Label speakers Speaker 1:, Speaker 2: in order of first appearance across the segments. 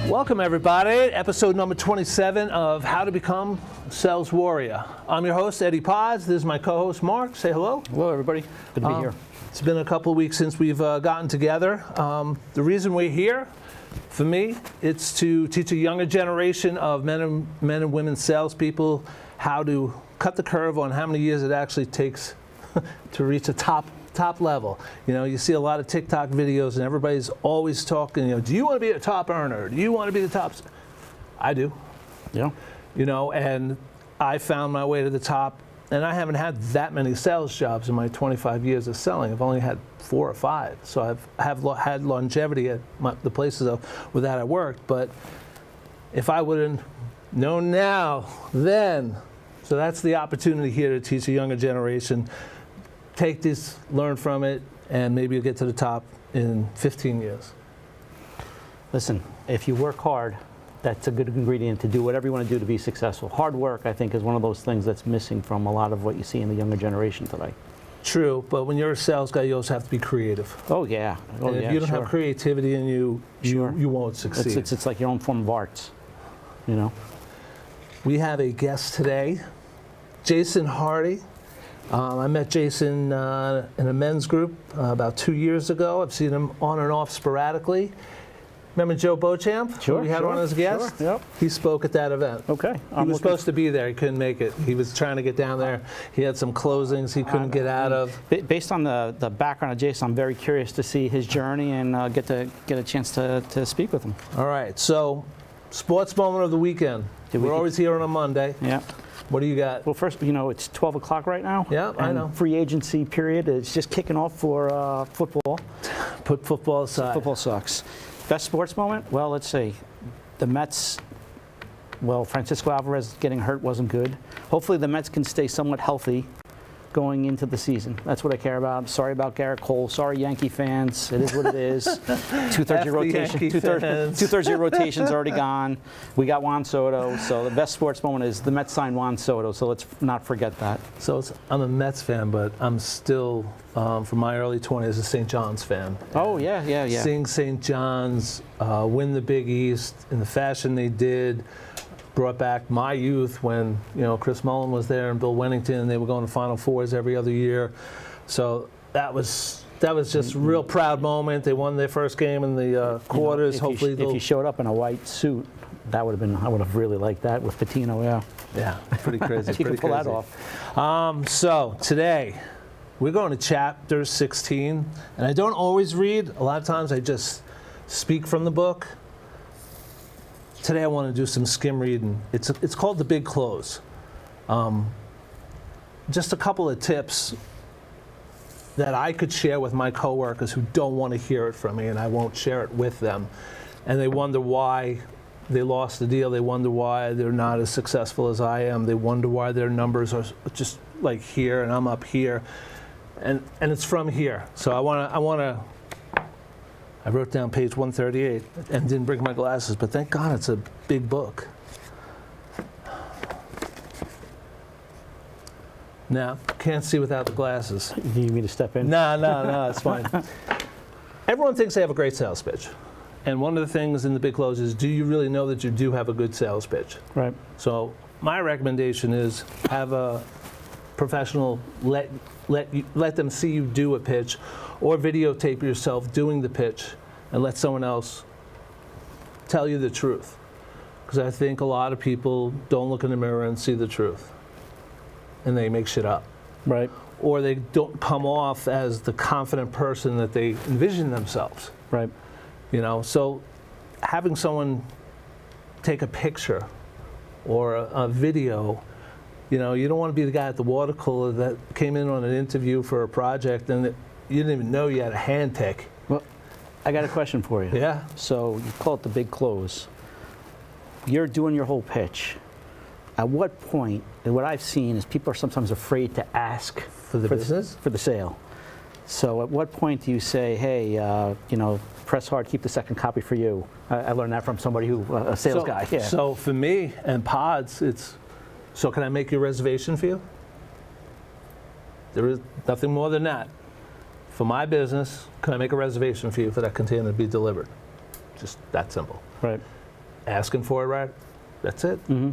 Speaker 1: Welcome everybody, episode number 27 of How to Become a Sales Warrior. I'm your host, Eddie Pods. This is my co-host, Mark. Say hello.
Speaker 2: Hello everybody, good to be here.
Speaker 1: It's been a couple of weeks since we've gotten together. The reason we're here, for me, it's to teach a younger generation of men and women salespeople how to cut the curve on how many years it actually takes to reach a top level. You know, you see a lot of TikTok videos and everybody's always talking, you know, do you want to be a top earner? Do you want to be the top? I do.
Speaker 2: Yeah.
Speaker 1: You know, and I found my way to the top, and I haven't had that many sales jobs in my 25 years of selling. I've only had 4 or 5. So I've had longevity at the places with that I worked, but if I would have known now, then, so that's the opportunity here to teach a younger generation. Take this, learn from it, and maybe you'll get to the top in 15 years.
Speaker 2: Listen, if you work hard, that's a good ingredient to do whatever you want to do to be successful. Hard work, I think, is one of those things that's missing from a lot of what you see in the younger generation today.
Speaker 1: True, but when you're a sales guy, you also have to be creative.
Speaker 2: Oh, yeah.
Speaker 1: And if you don't have creativity in you, you won't succeed.
Speaker 2: It's like your own form of arts, you know?
Speaker 1: We have a guest today, Jason Harty. I met Jason in a men's group about 2 years ago. I've seen him on and off sporadically. Remember Joe Beauchamp?
Speaker 2: Sure.
Speaker 1: We had on as a guest?
Speaker 2: Sure, yep.
Speaker 1: He spoke at that event.
Speaker 2: Okay.
Speaker 1: He was supposed to be there. He couldn't make it. He was trying to get down there. He had some closings he couldn't get out of.
Speaker 2: Based on the background of Jason, I'm very curious to see his journey and get a chance to speak with him.
Speaker 1: All right. So, sports moment of the weekend. We're always here on a Monday.
Speaker 2: Yeah.
Speaker 1: What do you got?
Speaker 2: Well, first, you know, it's 12 o'clock right now.
Speaker 1: Yeah, I know.
Speaker 2: Free agency period is just kicking off for football.
Speaker 1: Put football aside.
Speaker 2: Football sucks. Best sports moment? Well, let's see. The Mets, well, Francisco Alvarez getting hurt wasn't good. Hopefully the Mets can stay somewhat healthy going into the season. That's what I care about. Sorry about Garrett Cole. Sorry, Yankee fans. It is what it is. Two-thirds your rotation. Two-thirds your rotation's already gone. We got Juan Soto. So the best sports moment is the Mets signed Juan Soto. So let's not forget that.
Speaker 1: So I'm a Mets fan, but I'm still, from my early 20s, a St. John's fan.
Speaker 2: Oh, yeah.
Speaker 1: Seeing St. John's win the Big East in the fashion they did brought back my youth when, you know, Chris Mullen was there and Bill Wennington, and they were going to Final Fours every other year. So that was just a real proud moment. They won their first game in the quarters.
Speaker 2: Hopefully, if you showed up in a white suit, that would have been. I would have really liked that with Patino. Yeah.
Speaker 1: Yeah, pretty crazy.
Speaker 2: You could pull that off.
Speaker 1: So today we're going to chapter 16, and I don't always read. A lot of times I just speak from the book. Today I want to do some skim reading. It's called The Big Close. Just a couple of tips that I could share with my coworkers who don't want to hear it from me, and I won't share it with them. And they wonder why they lost the deal. They wonder why they're not as successful as I am. They wonder why their numbers are just like here and I'm up here. And it's from here. So I wrote down page 138 and didn't bring my glasses, but thank God it's a big book. Now, can't see without the glasses.
Speaker 2: You need me to step in?
Speaker 1: No, it's fine. Everyone thinks they have a great sales pitch. And one of the things in the Big Close is, do you really know that you do have a good sales pitch?
Speaker 2: Right.
Speaker 1: So my recommendation is have a professional let them see you do a pitch, or videotape yourself doing the pitch and let someone else tell you the truth. Because I think a lot of people don't look in the mirror and see the truth, and they make shit up.
Speaker 2: Right.
Speaker 1: Or they don't come off as the confident person that they envision themselves.
Speaker 2: Right.
Speaker 1: You know, so having someone take a picture or a video, you know, you don't want to be the guy at the water cooler that came in on an interview for a project and you didn't even know you had a hand tech.
Speaker 2: Well, I got a question for you.
Speaker 1: Yeah.
Speaker 2: So you call it the big close. You're doing your whole pitch. At what point, and what I've seen is people are sometimes afraid to ask
Speaker 1: for the business?
Speaker 2: For the sale. So at what point do you say, hey, you know, press hard, keep the second copy for you? I learned that from somebody who, a sales guy. Yeah.
Speaker 1: So for me and Pods, it's, so can I make your reservation for you? There is nothing more than that. For my business, can I make a reservation for you for that container to be delivered? Just that simple.
Speaker 2: Right.
Speaker 1: asking for it right, that's it.
Speaker 2: Mm-hmm.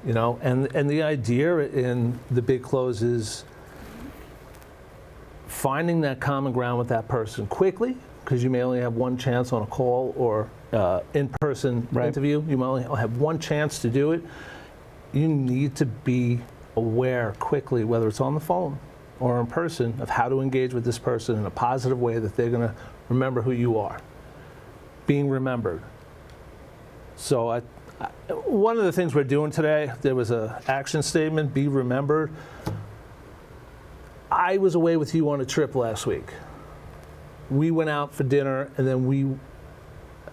Speaker 1: You know, and the idea in the big close is finding that common ground with that person quickly, because you may only have one chance on a call or in-person interview. You may only have one chance to do it. You need to be aware quickly, whether it's on the phone or in person, of how to engage with this person in a positive way that they're going to remember who you are. Being remembered. So one of the things we're doing today, there was an action statement, be remembered. I was away with you on a trip last week. We went out for dinner, and then we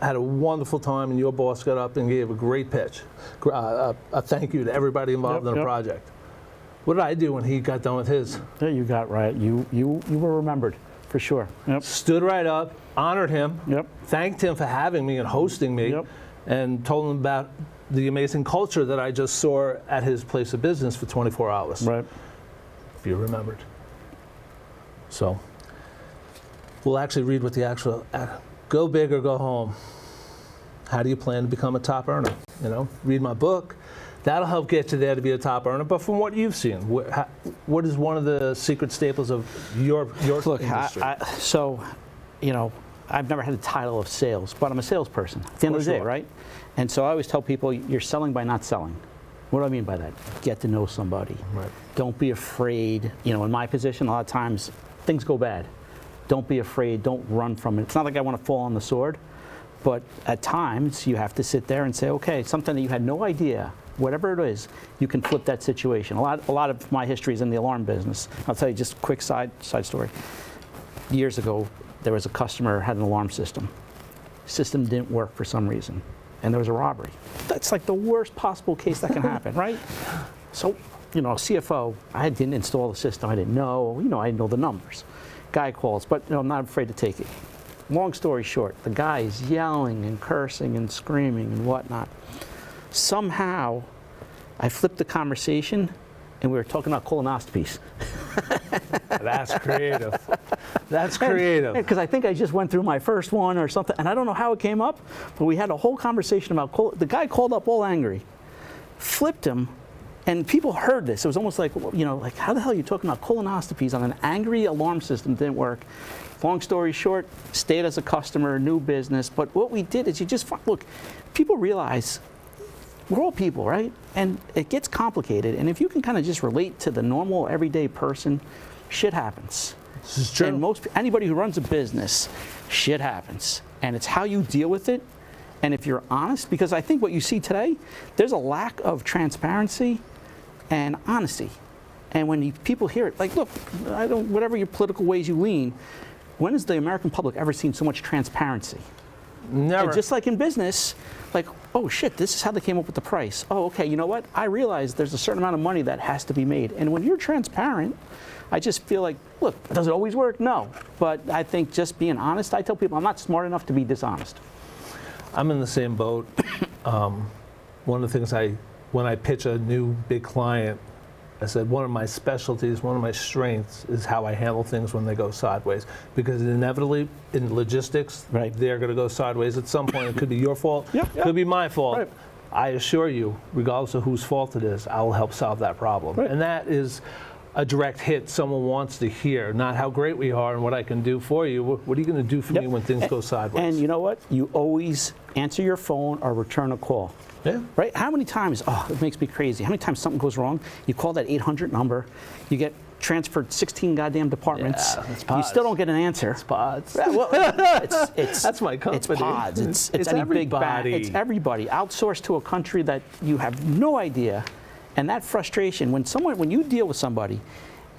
Speaker 1: had a wonderful time, and your boss got up and gave a great pitch, a thank you to everybody involved in the project. What did I do when he got done with his?
Speaker 2: Yeah, you got right. You were remembered, for sure. Yep.
Speaker 1: Stood right up, honored him, thanked him for having me and hosting me, and told him about the amazing culture that I just saw at his place of business for 24 hours.
Speaker 2: Right.
Speaker 1: If you remembered. So we'll actually read what the actual, go big or go home. How do you plan to become a top earner? You know, read my book. That'll help get you there to be a top earner. But from what you've seen, what is one of the secret staples of your industry?
Speaker 2: So, you know, I've never had the title of sales, but I'm a salesperson at the end of the day, right? And so I always tell people, you're selling by not selling. What do I mean by that? Get to know somebody. Right. Don't be afraid. You know, in my position, a lot of times things go bad. Don't be afraid. Don't run from it. It's not like I want to fall on the sword, but at times you have to sit there and say, okay, something that you had no idea, whatever it is, you can flip that situation. A lot of my history is in the alarm business. I'll tell you just a quick side story. Years ago, there was a customer who had an alarm system. System didn't work for some reason, and there was a robbery. That's like the worst possible case that can happen, right? So, you know, CFO, I didn't install the system. I didn't know, you know, I didn't know the numbers. Guy calls, but you know, I'm not afraid to take it. Long story short, the guy is yelling and cursing and screaming and whatnot. Somehow, I flipped the conversation, and we were talking about colonoscopies.
Speaker 1: That's creative. That's creative.
Speaker 2: Because I think I just went through my first one or something, and I don't know how it came up, but we had a whole conversation about the guy called up all angry, flipped him, and people heard this. It was almost like, you know, like, how the hell are you talking about colonoscopies on an angry alarm system? Didn't work. Long story short, stayed as a customer, new business. But what we did is look, people realize we're all people, right? And it gets complicated. And if you can kind of just relate to the normal, everyday person, shit happens.
Speaker 1: This is true.
Speaker 2: And anybody who runs a business, shit happens. And it's how you deal with it. And if you're honest, because I think what you see today, there's a lack of transparency and honesty. And when people hear it, like, look, whatever your political ways you lean, when has the American public ever seen so much transparency?
Speaker 1: Never.
Speaker 2: And just like in business, like, oh shit, this is how they came up with the price. Oh, okay, you know what? I realize there's a certain amount of money that has to be made. And when you're transparent, I just feel like, look, does it always work? No. But I think just being honest, I tell people I'm not smart enough to be dishonest.
Speaker 1: I'm in the same boat. One of the things when I pitch a new big client, I said one of my specialties, one of my strengths is how I handle things when they go sideways. Because inevitably, in logistics, they're going to go sideways at some point. It could be your fault, could be my fault. Right. I assure you, regardless of whose fault it is, I will help solve that problem. Right. And that is a direct hit someone wants to hear, not how great we are and what I can do for you. What are you going to do for me when things go sideways?
Speaker 2: And you know what? You always answer your phone or return a call.
Speaker 1: Yeah.
Speaker 2: Right? How many times, it makes me crazy. How many times something goes wrong, you call that 800 number, you get transferred 16 goddamn departments, you still don't get an answer.
Speaker 1: It's pods.
Speaker 2: Well, it's
Speaker 1: that's my company.
Speaker 2: It's pods. It's any
Speaker 1: everybody.
Speaker 2: Big bag. It's everybody outsourced to a country that you have no idea. And that frustration, when you deal with somebody,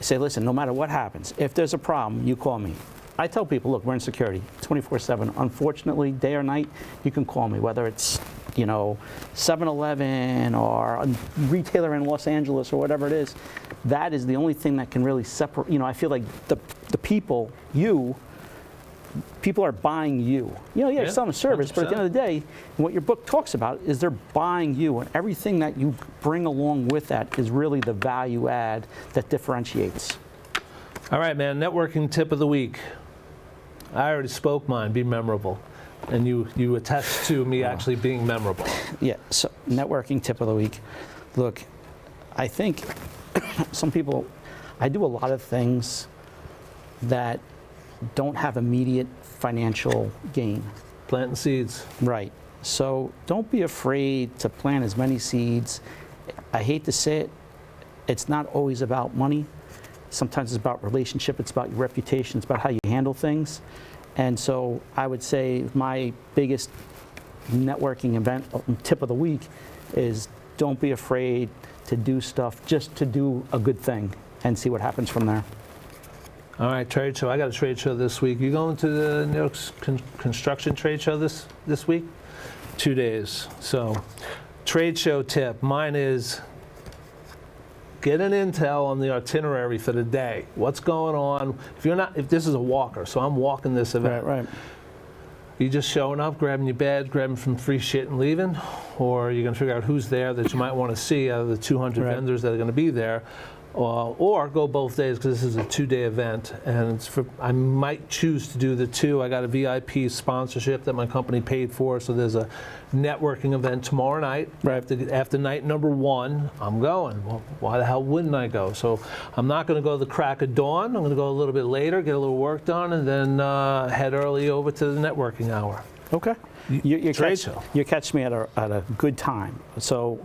Speaker 2: say, listen, no matter what happens, if there's a problem, you call me. I tell people, look, we're in security 24/7. Unfortunately, day or night, you can call me, whether it's 7-Eleven or a retailer in Los Angeles or whatever it is. That is the only thing that can really separate. I feel like the people, people are buying you. You're selling a service, 100%. But at the end of the day, what your book talks about is they're buying you, and everything that you bring along with that is really the value add that differentiates. All
Speaker 1: right, man, networking tip of the week. I already spoke mine, be memorable. and you attest to me actually being memorable.
Speaker 2: Yeah, so networking tip of the week. Look, I think some people, I do a lot of things that don't have immediate financial gain.
Speaker 1: Planting seeds.
Speaker 2: Right. So don't be afraid to plant as many seeds. I hate to say it, it's not always about money. Sometimes it's about relationship, it's about your reputation, it's about how you handle things. And so I would say my biggest networking event tip of the week is don't be afraid to do stuff just to do a good thing and see what happens from there.
Speaker 1: All right, trade show. I got a trade show this week. You going to the New York construction trade show this week? 2 days. So, trade show tip. Mine is get an intel on the itinerary for the day. What's going on? If this is a walker, so I'm walking this event.
Speaker 2: Right.
Speaker 1: You just showing up, grabbing your bed, grabbing some free shit and leaving, or you're going to figure out who's there that you might want to see out of the 200 vendors that are going to be there. Or go both days because this is a 2-day event, and I might choose to do the 2. I got a VIP sponsorship that my company paid for, so there's a networking event tomorrow night.
Speaker 2: Right.
Speaker 1: After night number 1, I'm going. Well, why the hell wouldn't I go? So I'm not going to go the crack of dawn. I'm going to go a little bit later, get a little work done, and then head early over to the networking hour.
Speaker 2: Okay. You catch me at a good time. So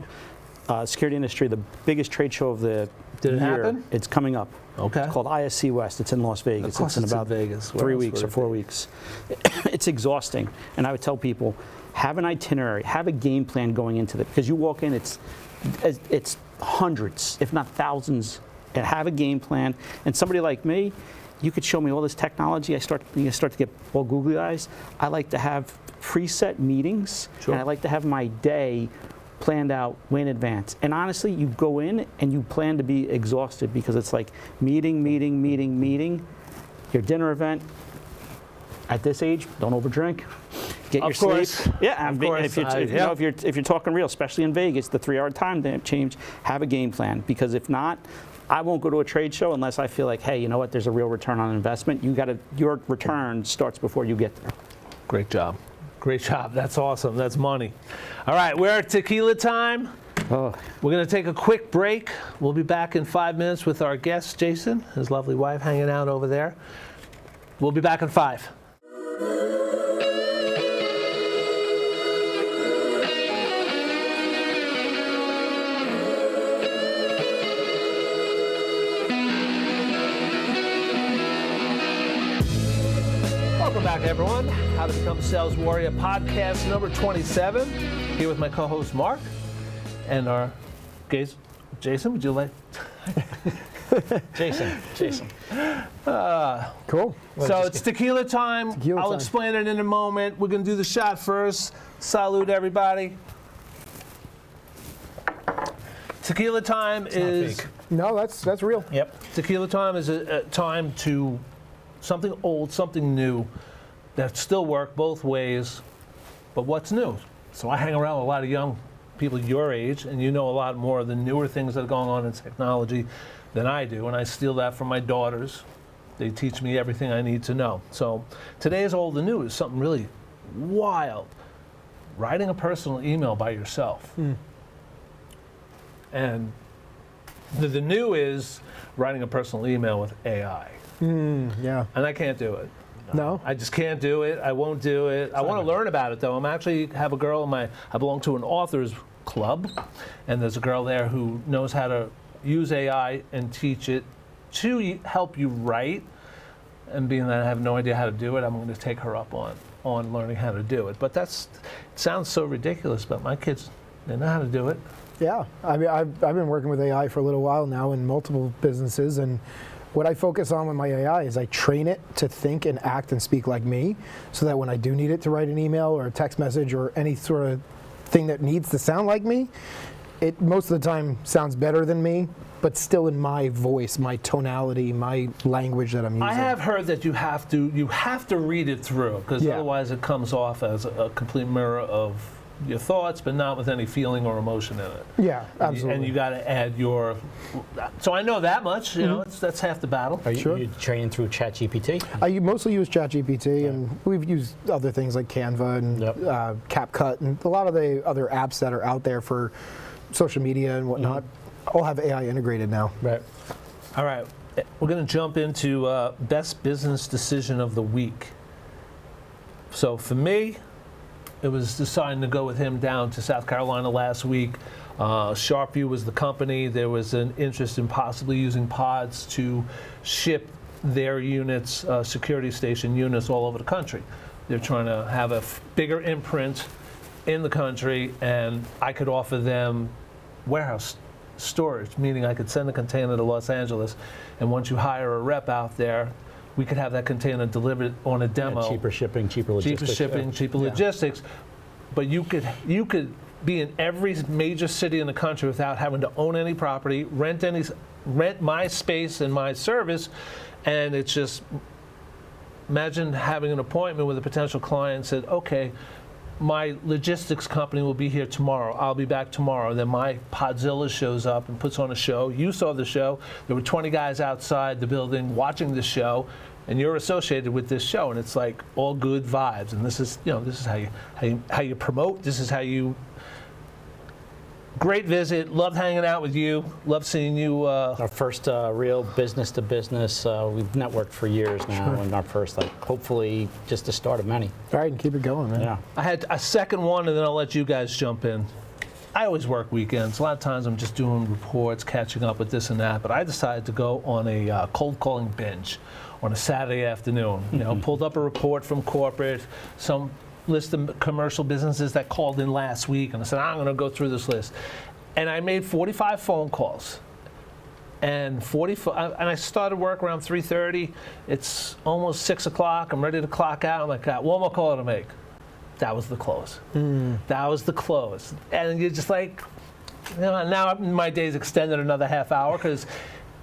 Speaker 2: security industry, the biggest trade show of the
Speaker 1: Did it
Speaker 2: year,
Speaker 1: happen?
Speaker 2: it's coming up.
Speaker 1: Okay.
Speaker 2: It's called ISC West. It's in Las Vegas.
Speaker 1: Of course
Speaker 2: It's in about
Speaker 1: Vegas.
Speaker 2: 3 weeks or 4 weeks. It's exhausting. And I would tell people, have an itinerary, have a game plan going into it. Because you walk in, it's hundreds, if not thousands, and have a game plan. And somebody like me, you could show me all this technology. You start to get all googly eyes. I like to have preset meetings,
Speaker 1: Sure.
Speaker 2: and I like to have my day planned out way in advance. And honestly, you go in and you plan to be exhausted because it's like meeting. Your dinner event, at this age, don't overdrink. Get your sleep. Yeah,
Speaker 1: of course.
Speaker 2: If you're talking real, especially in Vegas, the 3-hour time change, have a game plan. Because if not, I won't go to a trade show unless I feel like, hey, you know what, there's a real return on investment. Your return starts before you get there.
Speaker 1: Great job. Great job. That's awesome. That's money. All right, we're at tequila time.
Speaker 2: Oh.
Speaker 1: We're going to take a quick break. We'll be back in 5 minutes with our guest, Jason, his lovely wife hanging out over there. We'll be back in 5. Welcome back, everyone. How to Become a Sales Warrior podcast number 27. Here with my co-host Mark and our guest Jason. Would you like?
Speaker 2: Jason.
Speaker 3: Cool.
Speaker 1: So it's tequila time. I'll explain it in a moment. We're going to do the shot first. Salute, everybody. Tequila time is...
Speaker 3: No, that's real.
Speaker 1: Yep. Tequila time is a time to something old, something new that still work both ways, but what's new? So I hang around with a lot of young people your age, and you know a lot more of the newer things that are going on in technology than I do, and I steal that from my daughters. They teach me everything I need to know. So today's old and new is something really wild. Writing a personal email by yourself. And the new is writing a personal email with AI.
Speaker 3: Yeah.
Speaker 1: And I can't do it.
Speaker 3: No?
Speaker 1: I just can't do it. I won't do it. I want to learn about it, though. I'm actually have a girl in I belong to an authors club, and there's a girl there who knows how to use AI and teach it to help you write. And being that I have no idea how to do it, I'm going to take her up on learning how to do it. But it sounds so ridiculous, but my kids, they know how to do it.
Speaker 3: Yeah. I mean, I've been working with AI for a little while now in multiple businesses, and what I focus on with my AI is I train it to think and act and speak like me, so that when I do need it to write an email or a text message or any sort of thing that needs to sound like me, it most of the time sounds better than me, but still in my voice, my tonality, my language that I'm using.
Speaker 1: I have heard that you have to read it through, because otherwise it comes off as a complete mirror of your thoughts, but not with any feeling or emotion in it.
Speaker 3: Yeah, absolutely.
Speaker 1: And you got to add your. So I know that much. You know, that's half the battle.
Speaker 2: Are you,
Speaker 3: Sure.
Speaker 2: you training through ChatGPT?
Speaker 3: I mostly use ChatGPT, and we've used other things like Canva and
Speaker 2: Yep.
Speaker 3: CapCut, and a lot of the other apps that are out there for social media and whatnot. All have AI integrated now.
Speaker 2: Right.
Speaker 1: All right, we're going to jump into best business decision of the week. So for me, it was deciding to go with him down to South Carolina last week. Sharpview was the company. There was an interest in possibly using pods to ship their units, security station units, all over the country. They're trying to have a bigger imprint in the country, and I could offer them warehouse storage, meaning I could send a container to Los Angeles, and once you hire a rep out there, we could have that container delivered on a demo.
Speaker 2: Yeah, cheaper shipping, cheaper logistics.
Speaker 1: Cheaper shipping,
Speaker 2: yeah.
Speaker 1: cheaper
Speaker 2: Yeah.
Speaker 1: logistics. But you could be in every major city in the country without having to own any property, rent my space and my service, and it's just, imagine having an appointment with a potential client and said, okay, my logistics company will be here tomorrow. I'll be back tomorrow. Then my Podzilla shows up and puts on a show. You saw the show. There were 20 guys outside the building watching the show, and you're associated with this show. And it's like all good vibes. And this is, this is how you promote. This is how you. Great visit. Loved hanging out with you. Loved seeing you.
Speaker 2: Our first real business to business. We've networked for years now, and our first, hopefully, just the start of many.
Speaker 3: All right, and keep it going, man.
Speaker 2: Yeah.
Speaker 1: I had a second one, and then I'll let you guys jump in. I always work weekends. A lot of times I'm just doing reports, catching up with this and that, but I decided to go on a cold calling binge on a Saturday afternoon. Pulled up a report from corporate, some list of commercial businesses that called in last week, and I said, I'm going to go through this list. And I made 45 phone calls. And I started work around 3:30. It's almost 6 o'clock. I'm ready to clock out. I'm like, got one more call to make. That was the close. That was the close. And you're just like, now my day's extended another half hour,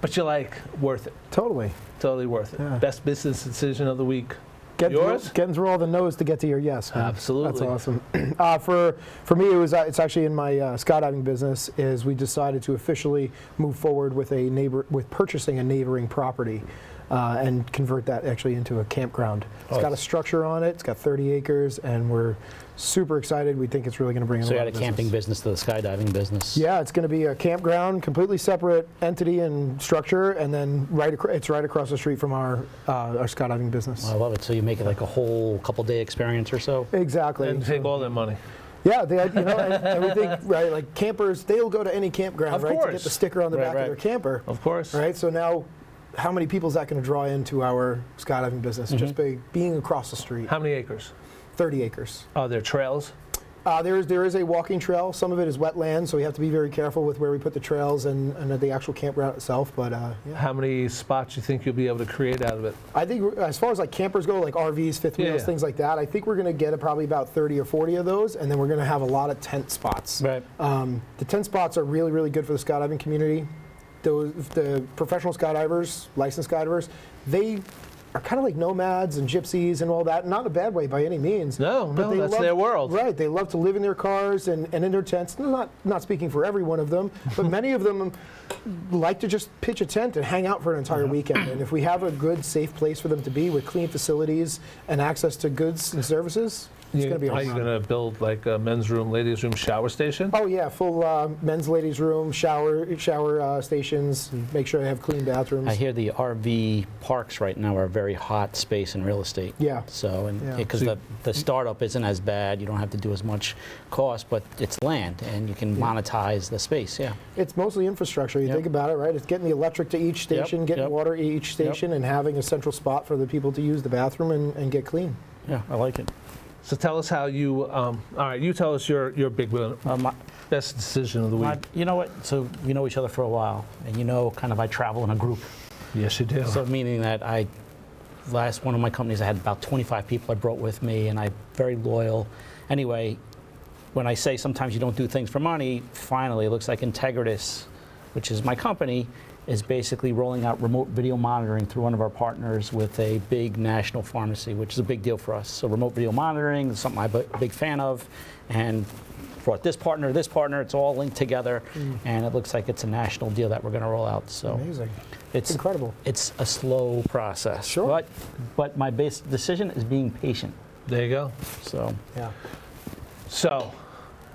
Speaker 1: but you're like, worth it.
Speaker 3: Totally.
Speaker 1: Totally worth it.
Speaker 3: Yeah.
Speaker 1: Best business decision of the week.
Speaker 3: Yours? Getting through all the no's to get to your yes. Man.
Speaker 1: Absolutely.
Speaker 3: That's awesome. For me, it's actually in my skydiving business. Is we decided to officially move forward with purchasing a neighboring property. And convert that actually into a campground. It's got a structure on it. It's got 30 acres, and we're super excited. We think it's really going to bring in a lot of
Speaker 2: So you had a camping business to the skydiving business.
Speaker 3: Yeah, it's going to be a campground, completely separate entity and structure, and then it's right across the street from our skydiving business.
Speaker 2: I love it. So you make it like a whole couple-day experience or so?
Speaker 3: Exactly.
Speaker 1: And take all their money.
Speaker 3: Yeah, and we think, right, like campers, they'll go to any campground,
Speaker 1: Of
Speaker 3: right,
Speaker 1: course.
Speaker 3: to get the sticker on the back of their camper.
Speaker 1: Of course.
Speaker 3: Right, so now, how many people is that going to draw into our skydiving business just by being across the street?
Speaker 1: How many acres?
Speaker 3: 30 acres.
Speaker 1: Are there trails?
Speaker 3: There is a walking trail. Some of it is wetland, so we have to be very careful with where we put the trails and the actual campground itself. But yeah.
Speaker 1: How many spots do you think you'll be able to create out of it?
Speaker 3: I think as far as like campers go, like RVs, fifth wheels, things like that, I think we're going to get probably about 30 or 40 of those, and then we're going to have a lot of tent spots.
Speaker 2: Right.
Speaker 3: The tent spots are really, really good for the skydiving community. The professional skydivers, licensed skydivers, they are kind of like nomads and gypsies and all that. Not in a bad way by any means.
Speaker 1: No, that's their world.
Speaker 3: Right, they love to live in their cars and in their tents. Not speaking for every one of them, but many of them like to just pitch a tent and hang out for an entire weekend. And if we have a good, safe place for them to be with clean facilities and access to goods and services, it's going to be
Speaker 1: Are you going to build like a men's room, ladies' room, shower station?
Speaker 3: Oh yeah, full men's, ladies' room, shower stations. And make sure they have clean bathrooms.
Speaker 2: I hear the RV parks right now are a very hot space in real estate.
Speaker 3: Yeah.
Speaker 2: So, because the startup isn't as bad, you don't have to do as much cost, but it's land, and you can monetize the space. Yeah.
Speaker 3: It's mostly infrastructure. You think about it, right? It's getting the electric to each station, getting water to each station, and having a central spot for the people to use the bathroom and get clean.
Speaker 2: Yeah, I like it.
Speaker 1: So tell us how you. All right, you tell us your big best decision of the week.
Speaker 2: You know what? So we know each other for a while, and I travel in a group.
Speaker 1: Yes, you do.
Speaker 2: So meaning that last one of my companies, I had about 25 people I brought with me, and I'm very loyal. Anyway, when I say sometimes you don't do things for money, finally, it looks like Integritas, which is my company, is basically rolling out remote video monitoring through one of our partners with a big national pharmacy, which is a big deal for us. So remote video monitoring is something I'm a big fan of, and brought this partner, it's all linked together, and it looks like it's a national deal that we're going to roll out. So
Speaker 3: Amazing.
Speaker 2: it's
Speaker 3: incredible.
Speaker 2: It's a slow process.
Speaker 3: Sure.
Speaker 2: But my basic decision is being patient.
Speaker 1: There you go.
Speaker 2: So
Speaker 3: Yeah.
Speaker 1: So,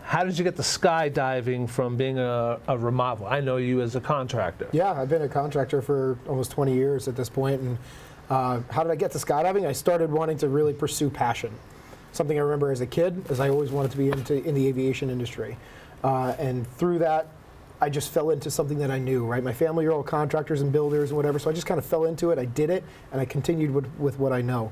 Speaker 1: how did you get the skydiving from being a remodeler? I know you as a contractor.
Speaker 3: Yeah, I've been a contractor for almost 20 years at this point, and how did I get to skydiving? I started wanting to really pursue passion. Something I remember as a kid, as I always wanted to be in the aviation industry. And through that, I just fell into something that I knew, right? My family are all contractors and builders and whatever, so I just kind of fell into it, I did it, and I continued with what I know.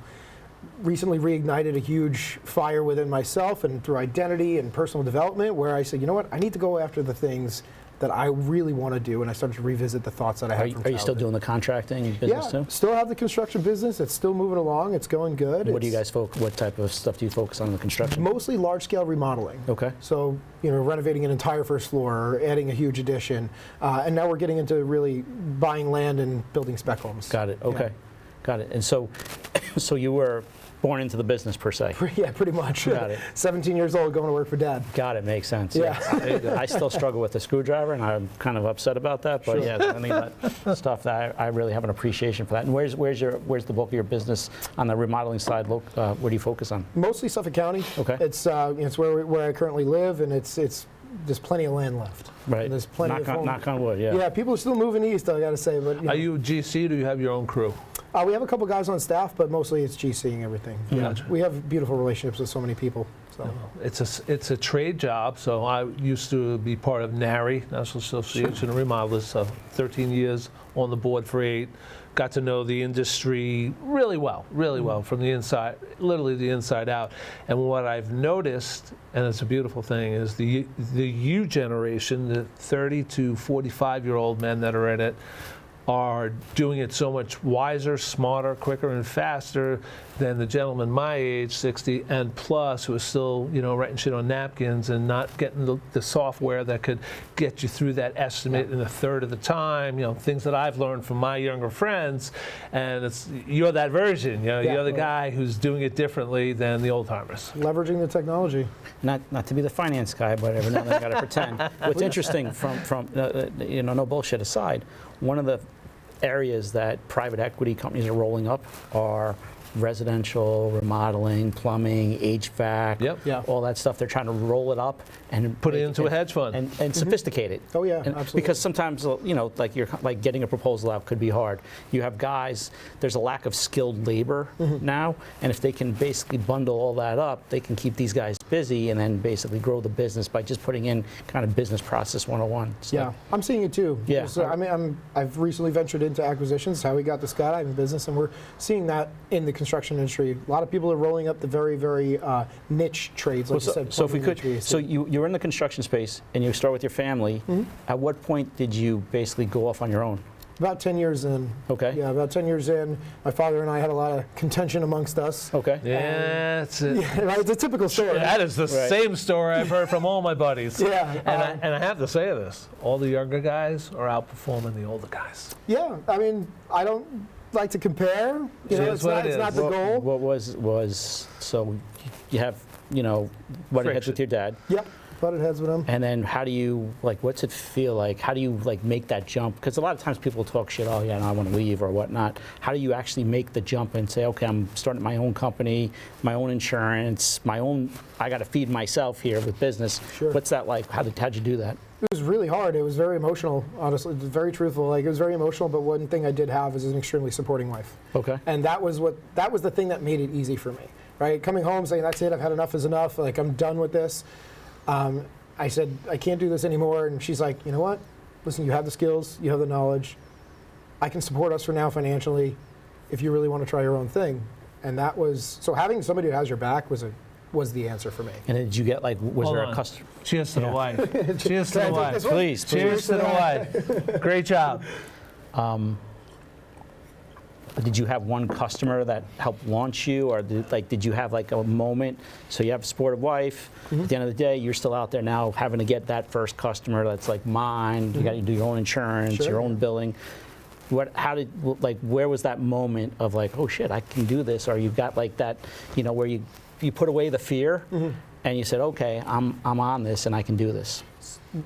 Speaker 3: Recently reignited a huge fire within myself and through identity and personal development where I said, you know what, I need to go after the things that I really want to do, and I started to revisit the thoughts that I had from
Speaker 2: are you still doing the contracting business
Speaker 3: yeah,
Speaker 2: too?
Speaker 3: Still have the construction business. It's still moving along. It's going good.
Speaker 2: What do you guys what type of stuff do you focus on in the construction?
Speaker 3: Mostly large-scale remodeling.
Speaker 2: Okay.
Speaker 3: So, renovating an entire first floor or adding a huge addition. And now we're getting into really buying land and building spec homes.
Speaker 2: Got it. Okay.
Speaker 3: Yeah.
Speaker 2: Got it. And so you were born into the business per se.
Speaker 3: Yeah, pretty much.
Speaker 2: Got it.
Speaker 3: 17 years old, going to work for Dad.
Speaker 2: Got it. Makes sense.
Speaker 3: Yeah.
Speaker 2: I still struggle with the screwdriver, and I'm kind of upset about that. But
Speaker 3: Sure.
Speaker 2: yeah, any of that stuff that I really have an appreciation for that. And where's the bulk of your business on the remodeling side? Where do you focus on?
Speaker 3: Mostly Suffolk County.
Speaker 2: Okay.
Speaker 3: It's where I currently live, and it's there's plenty of land left.
Speaker 2: Right.
Speaker 3: And there's plenty of home.
Speaker 2: Knock on wood. Yeah.
Speaker 3: Yeah, people are still moving east, I got to say. But
Speaker 1: Are you GC? Do you have your own crew?
Speaker 3: We have a couple guys on staff, but mostly it's GCing everything.
Speaker 1: Gotcha.
Speaker 3: We have beautiful relationships with so many people. So.
Speaker 1: It's a trade job. So I used to be part of NARI, National Association of Remodelers. So 13 years on the board for 8. Got to know the industry really well from the inside, literally the inside out. And what I've noticed, and it's a beautiful thing, is the U generation, the 30 to 45-year-old men that are in it, are doing it so much wiser, smarter, quicker, and faster than the gentleman my age, 60 and plus, who is still, writing shit on napkins and not getting the software that could get you through that estimate in a third of the time. Things that I've learned from my younger friends, and you're that version. You're the guy who's doing it differently than the old timers.
Speaker 3: Leveraging the technology.
Speaker 2: Not to be the finance guy, but every now and then I got to pretend. What's interesting from no bullshit aside, one of the areas that private equity companies are rolling up are residential, remodeling, plumbing, HVAC, all that stuff. They're trying to roll it up and
Speaker 1: put it into a hedge fund
Speaker 2: and sophisticate it.
Speaker 3: Oh yeah, absolutely.
Speaker 2: Because sometimes like getting a proposal out could be hard. You have guys. There's a lack of skilled labor now, and if they can basically bundle all that up, they can keep these guys busy and then basically grow the business by just putting in kind of business process 101. So,
Speaker 3: yeah, I'm seeing it too.
Speaker 2: Yeah.
Speaker 3: So, I've recently ventured into acquisitions. How we got the skydiving business, and we're seeing that in the construction industry. A lot of people are rolling up the very, very niche trades, like you said.
Speaker 2: So if we could,
Speaker 3: HVAC.
Speaker 2: so you're in the construction space and you start with your family. At what point did you basically go off on your own?
Speaker 3: About 10 years in.
Speaker 2: Okay.
Speaker 3: Yeah, about 10 years in. My father and I had a lot of contention amongst us.
Speaker 2: Okay.
Speaker 1: Yeah, it's
Speaker 3: It's a typical story.
Speaker 1: that is the same story I've heard from all my buddies.
Speaker 3: Yeah.
Speaker 1: And I have to say this, all the younger guys are outperforming the older guys.
Speaker 3: Yeah, I don't like to compare. It's not the goal.
Speaker 2: What was so you have butted heads with your dad.
Speaker 3: Yep, butted heads with him.
Speaker 2: And then how do you what's it feel like? How do you make that jump? Because a lot of times people talk shit. Oh yeah, no, I want to leave or whatnot. How do you actually make the jump and say, okay, I'm starting my own company, my own insurance, I got to feed myself here with business.
Speaker 3: Sure.
Speaker 2: What's that like? How'd you do that?
Speaker 3: It was really hard. It was very emotional, honestly. It was very truthful. It was very emotional, but one thing I did have is an extremely supporting wife.
Speaker 2: Okay.
Speaker 3: And that was the thing that made it easy for me, right? Coming home saying, that's it, I've had enough is enough, I'm done with this. I said, I can't do this anymore. And she's like, you know what? Listen, you have the skills, you have the knowledge. I can support us for now financially if you really want to try your own thing. And that was, so having somebody who has your back was the answer for me.
Speaker 2: And did you get was there a customer?
Speaker 1: Cheers to the wife. Cheers to the wife.
Speaker 2: Please.
Speaker 1: Cheers to the wife. Great job.
Speaker 2: did you have one customer that helped launch you, or did you have like a moment? So you have a supportive wife. At the end of the day, you're still out there now having to get that first customer that's like mine. You got to do your own insurance, your own billing. Where was that moment of like, oh shit, I can do this, or you got like that, where you put away the fear and you said, okay, I'm on this and I can do this.